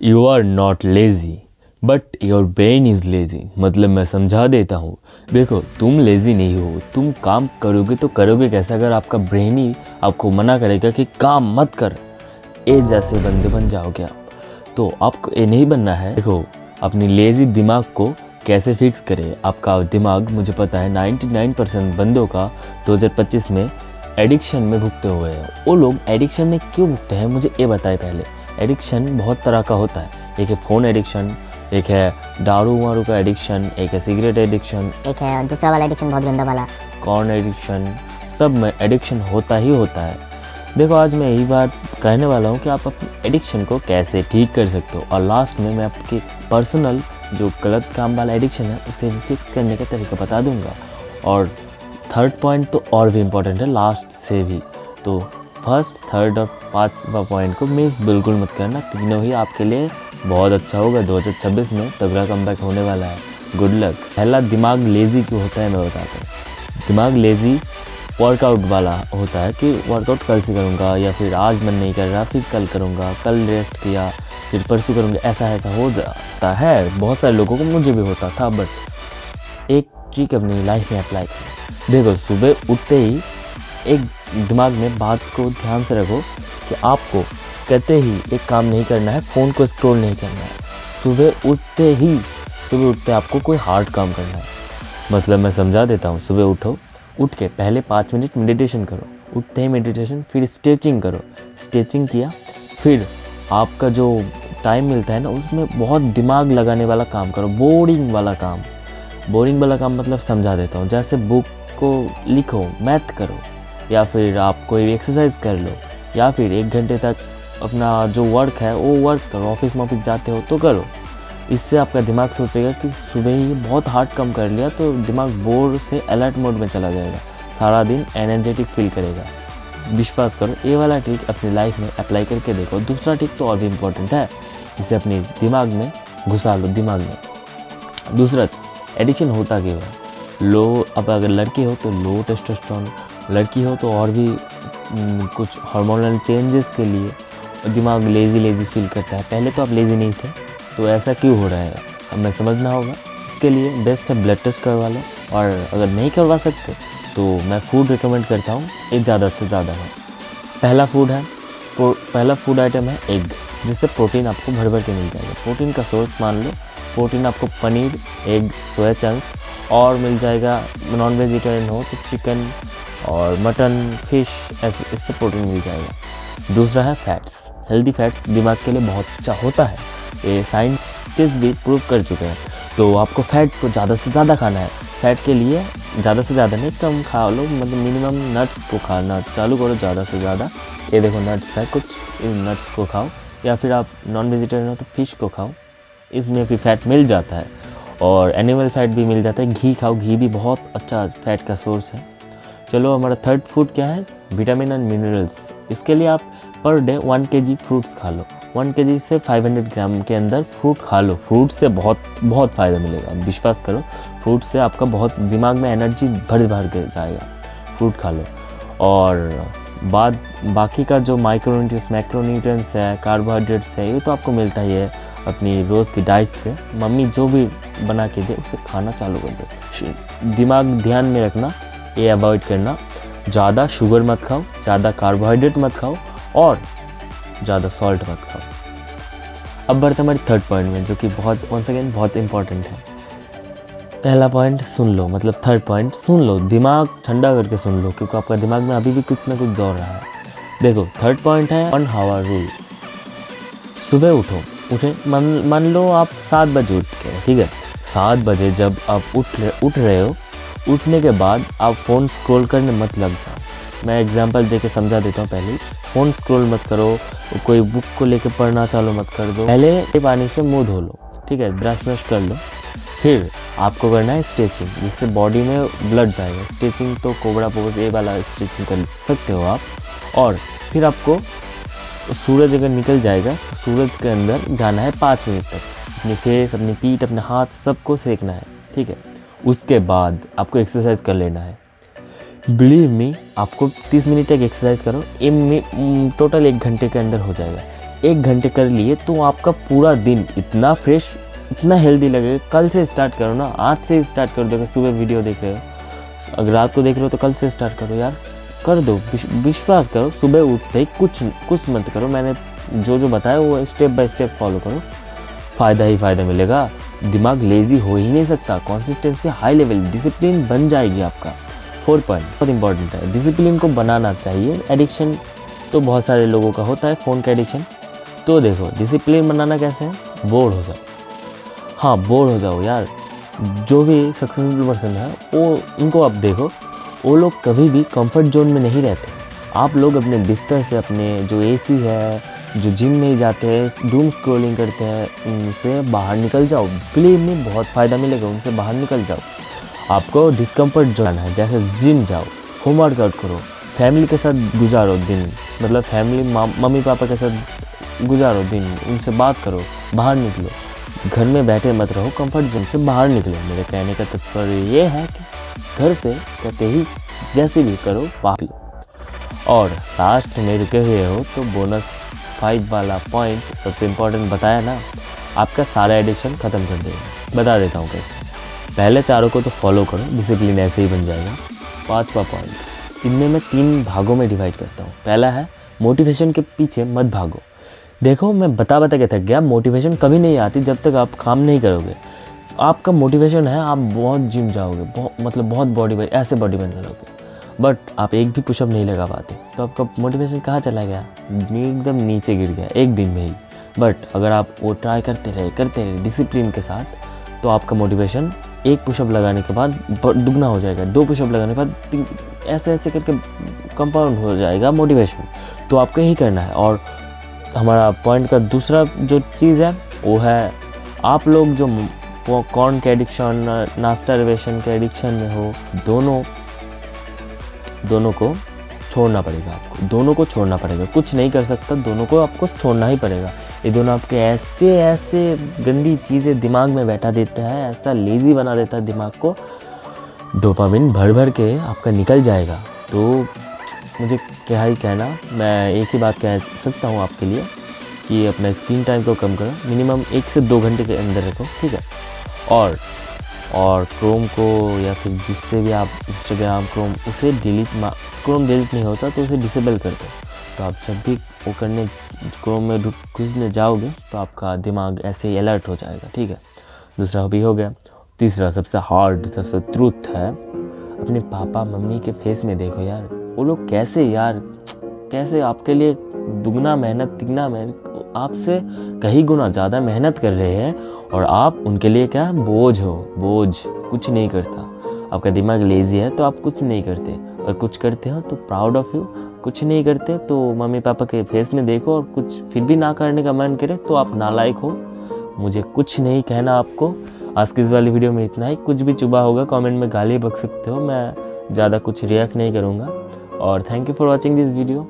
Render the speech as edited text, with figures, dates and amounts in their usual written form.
You are not lazy but your brain is lazy. मतलब मैं समझा देता हूँ। देखो, तुम लेज़ी नहीं हो, तुम काम करोगे तो करोगे कैसे अगर आपका ब्रेन ही आपको मना करेगा कि काम मत कर। ए जैसे बंदे बन जाओगे आप। तो आपको ये नहीं बनना है। देखो, अपनी लेज़ी दिमाग को कैसे फिक्स करें। आपका दिमाग, मुझे पता है 99% बंदों का 2025 में एडिक्शन में भुगते हुए हैं। वो लोग एडिक्शन में क्यों भुगते हैं मुझे ये बताए पहले। एडिक्शन बहुत तरह का होता है। एक है फ़ोन एडिक्शन, एक है दारू वारू का एडिक्शन, एक है सिगरेट एडिक्शन, एक है दूसरा वाला एडिक्शन बहुत गंदा वाला, कॉर्न एडिक्शन। सब में एडिक्शन होता ही होता है। देखो, आज मैं यही बात कहने वाला हूँ कि आप अपनी एडिक्शन को कैसे ठीक कर सकते हो, और लास्ट में मैं आपकी पर्सनल जो गलत काम वाला एडिक्शन है उसे फिक्स करने का तरीका बता दूंगा। और थर्ड पॉइंट तो और भी इम्पोर्टेंट है लास्ट से भी। तो फर्स्ट, थर्ड और पाँचवा पॉइंट को मिस बिल्कुल मत करना। तीनों ही आपके लिए बहुत अच्छा होगा। 2026 में तगड़ा कमबैक होने वाला है। Good luck. पहला, दिमाग लेज़ी क्यों होता है मैं बताता हूँ। दिमाग लेज़ी वर्कआउट वाला होता है कि वर्कआउट कल से करूँगा, या फिर आज मन नहीं कर रहा फिर कल करूँगा, कल रेस्ट किया फिर परसों करूँगा। ऐसा हो जाता है बहुत सारे लोगों को, मुझे भी होता था। बट एक ट्रिक अपनी लाइफ में अप्लाई करें। देखो, सुबह उठते ही एक दिमाग में बात को ध्यान से रखो कि आपको कहते ही एक काम नहीं करना है, फ़ोन को स्क्रॉल नहीं करना है। सुबह उठते आपको कोई हार्ड काम करना है। मतलब मैं समझा देता हूँ। सुबह उठो, उठ के पहले 5 मिनट मेडिटेशन करो। उठते ही मेडिटेशन, फिर स्ट्रेचिंग करो। स्ट्रेचिंग किया, फिर आपका जो टाइम मिलता है ना उसमें बहुत दिमाग लगाने वाला काम करो। बोरिंग वाला काम मतलब समझा देता हूँ। जैसे बुक को लिखो, मैथ करो, या फिर आप कोई एक्सरसाइज कर लो, या फिर 1 घंटे तक अपना जो वर्क है वो वर्क करो। ऑफिस में जाते हो तो करो। इससे आपका दिमाग सोचेगा कि सुबह ही बहुत हार्ड काम कर लिया, तो दिमाग बोर से अलर्ट मोड में चला जाएगा। सारा दिन एनर्जेटिक फील करेगा। विश्वास करो, ये वाला ट्रिक अपनी लाइफ में अप्लाई करके देखो। दूसरा ट्रिक तो और भी इम्पोर्टेंट है, इसे अपने दिमाग में घुसा लो। दिमाग में दूसरा, एडिक्शन होता क्यों है। अब अगर लड़की हो तो लो टेस्टोस्टेरोन, लड़की हो तो और भी कुछ हार्मोनल चेंजेस के लिए दिमाग लेज़ी फील करता है। पहले तो आप लेज़ी नहीं थे, तो ऐसा क्यों हो रहा है हमें समझना होगा। इसके लिए बेस्ट है ब्लड टेस्ट करवा लो। और अगर नहीं करवा सकते तो मैं फूड रिकमेंड करता हूँ, एक ज़्यादा से ज़्यादा है। पहला फूड आइटम है एग, जिससे प्रोटीन आपको भर भर के मिल जाएगा। प्रोटीन का सोर्स मान लो, प्रोटीन आपको पनीर, एग, सोया चंक्स और मिल जाएगा। नॉन वेजिटेरियन हो तो चिकन और मटन, फिश, ऐसे इससे प्रोटीन मिल जाएगा। दूसरा है फैट्स। हेल्दी फैट्स दिमाग के लिए बहुत अच्छा होता है, ये साइंटिस्ट भी प्रूव कर चुके हैं। तो आपको फैट को ज़्यादा से ज़्यादा खाना है। फैट के लिए ज़्यादा से ज़्यादा नहीं, कम खा लो। मतलब मिनिमम नट्स को खाना चालू करो ज़्यादा से ज़्यादा। ये देखो नट्स है कुछ, इन नट्स को खाओ। या फिर आप नॉन वेजिटेरियन हो तो फिश को खाओ, इसमें भी फैट मिल जाता है। और एनिमल फैट भी मिल जाता है। घी खाओ, घी भी बहुत अच्छा फैट का सोर्स है। चलो, हमारा थर्ड फूड क्या है, विटामिन एंड मिनरल्स। इसके लिए आप पर डे 1 kg फ्रूट्स खा लो। 1 kg से 500 ग्राम के अंदर फ्रूट खा लो। फ्रूट से बहुत फ़ायदा मिलेगा, विश्वास करो। फ्रूट से आपका बहुत दिमाग में एनर्जी भर के जाएगा। फ्रूट खा लो। और बाकी का जो मैक्रोन्यूट्रिएंट्स है, कार्बोहाइड्रेट्स है, ये तो आपको मिलता ही है अपनी रोज़ की डाइट से। मम्मी जो भी बना के दे उसे खाना चालू कर दो। दिमाग ध्यान में रखना, ये अवॉइड करना, ज़्यादा शुगर मत खाओ, ज़्यादा कार्बोहाइड्रेट मत खाओ और ज़्यादा सॉल्ट मत खाओ। अब बढ़ते हमारे थर्ड पॉइंट में, जो कि बहुत इंपॉर्टेंट है। पहला पॉइंट सुन लो, मतलब थर्ड पॉइंट सुन लो, दिमाग ठंडा करके सुन लो, क्योंकि आपका दिमाग में अभी भी कुछ ना कुछ दौड़ रहा है। देखो, थर्ड पॉइंट है 1 hour रूल। सुबह उठे, मान लो आप 7 बजे उठ के, ठीक है। 7 बजे जब आप उठ रहे हो, उठने के बाद आप फ़ोन स्क्रॉल करने मत लग जाओ। मैं एग्जांपल देके समझा देता हूँ। पहले फ़ोन स्क्रॉल मत करो, कोई बुक को लेके पढ़ना चालू मत कर दो। पहले पानी से मुंह धो लो, ठीक है, ब्रश कर लो। फिर आपको करना है स्ट्रेचिंग, जिससे बॉडी में ब्लड जाएगा। स्ट्रेचिंग तो कोबरा पोज, ये वाला स्ट्रेचिंग कर सकते हो आप। और फिर आपको सूरज अगर निकल जाएगा तो सूरज के अंदर जाना है 5 मिनट तक। अपनी फेस, अपनी पीठ, अपने हाथ सबको सेकना है, ठीक है। उसके बाद आपको एक्सरसाइज कर लेना है। बिलीव मी, आपको 30 मिनट तक एक्सरसाइज करो, टोटल 1 घंटे के अंदर हो जाएगा। 1 घंटे कर लिए तो आपका पूरा दिन इतना फ्रेश, इतना हेल्दी लगेगा। कल से स्टार्ट करो ना, आज से स्टार्ट कर दो। अगर सुबह वीडियो देख रहे हो, अगर रात को देख रहे हो तो कल से स्टार्ट करो यार, कर दो। विश्वास करो, सुबह उठते ही कुछ मत करो। मैंने जो बताया वो स्टेप बाय स्टेप फॉलो करो, फ़ायदा ही फ़ायदा मिलेगा। दिमाग लेज़ी हो ही नहीं सकता। कंसिस्टेंसी हाई लेवल, डिसिप्लिन बन जाएगी आपका। 4 पॉइंट बहुत इंपॉर्टेंट है, डिसिप्लिन को बनाना चाहिए। एडिक्शन तो बहुत सारे लोगों का होता है, फ़ोन का एडिक्शन। तो देखो डिसिप्लिन बनाना कैसे है, बोर हो जाओ। हाँ, बोर हो जाओ यार। जो भी सक्सेसफुल पर्सन है वो, उनको आप देखो, वो लोग कभी भी कंफर्ट जोन में नहीं रहते। आप लोग अपने बिस्तर से, अपने जो एसी है, जो जिम नहीं जाते हैं, डूम स्क्रॉलिंग करते हैं, उनसे बाहर निकल जाओ। बिलीव में बहुत फ़ायदा मिलेगा, उनसे बाहर निकल जाओ। आपको डिस्कम्फर्ट जोन है, जैसे जिम जाओ, होमवर्कआउट करो, फैमिली के साथ गुजारो दिन, मतलब फैमिली मम्मी पापा के साथ गुजारो दिन, उनसे बात करो, बाहर निकलो। घर में बैठे मत रहो, कंफर्ट जोन से बाहर निकलो। मेरे कहने का तात्पर्य ये है कि घर से कहते ही जैसे भी करो बाहर लो। और लास्ट में रुके हुए हो तो बोनस 5 वाला पॉइंट सबसे इम्पोर्टेंट बताया ना, आपका सारा एडिक्शन ख़त्म कर देगा। बता देता हूँ कैसे। पहले चारों को तो फॉलो करो, डिसिप्लिन ऐसे ही बन जाएगा। 5वां पॉइंट, इनमें मैं 3 भागों में डिवाइड करता हूँ। पहला है, मोटिवेशन के पीछे मत भागो। देखो मैं बता के थक गया, मोटिवेशन कभी नहीं आती जब तक आप काम नहीं करोगे। आपका मोटिवेशन है, आप बहुत जिम जाओगे, बहुत बॉडी ऐसे बॉडी बना लोगे, बट आप एक भी पुशअप नहीं लगा पाते, तो आपका मोटिवेशन कहाँ चला गया, एकदम नीचे गिर गया एक दिन में ही। बट अगर आप वो ट्राई करते रहे डिसिप्लिन के साथ, तो आपका मोटिवेशन 1 पुशअप लगाने के बाद दुगना हो जाएगा, 2 पुशअप लगाने के बाद ऐसे करके कंपाउंड हो जाएगा मोटिवेशन। तो आपको यही करना है। और हमारा पॉइंट का दूसरा जो चीज़ है वो है, आप लोग जो कॉर्न के एडिक्शन, नास्टारवेशन के एडिक्शन में हो, दोनों को छोड़ना पड़ेगा आपको। दोनों को छोड़ना पड़ेगा, कुछ नहीं कर सकता, दोनों को आपको छोड़ना ही पड़ेगा। ये दोनों आपके ऐसे गंदी चीज़ें दिमाग में बैठा देता है, ऐसा लेज़ी बना देता है दिमाग को, डोपामिन भर के आपका निकल जाएगा। तो मुझे क्या ही कहना, मैं एक ही बात कह सकता हूँ आपके लिए कि अपना स्क्रीन टाइम को कम करो, मिनिमम 1 से 2 घंटे के अंदर रखो, ठीक है। और क्रोम को या फिर जिससे भी आप इंस्टाग्राम, क्रोम, उसे क्रोम डिलीट नहीं होता तो उसे डिसेबल कर दो। तो आप जब भी वो करने क्रोम में घुसने जाओगे तो आपका दिमाग ऐसे ही अलर्ट हो जाएगा, ठीक है। दूसरा भी हो गया। तीसरा सबसे हार्ड, सबसे ट्रूथ है, अपने पापा मम्मी के फेस में देखो यार, वो लोग कैसे आपके लिए दुगना मेहनत, तिगना मेहनत, आपसे कहीं गुना ज़्यादा मेहनत कर रहे हैं, और आप उनके लिए क्या बोझ हो, बोझ, कुछ नहीं करता। आपका दिमाग लेज़ी है तो आप कुछ नहीं करते, और कुछ करते हो तो प्राउड ऑफ यू। कुछ नहीं करते तो मम्मी पापा के फेस में देखो, और कुछ फिर भी ना करने का मन करे तो आप नालायक हो। मुझे कुछ नहीं कहना आपको। आज की इस वाली वीडियो में इतना ही। कुछ भी चुभा होगा कमेंट में गाली बक सकते हो, मैं ज़्यादा कुछ रिएक्ट नहीं करूँगा। और thank you for watching this video.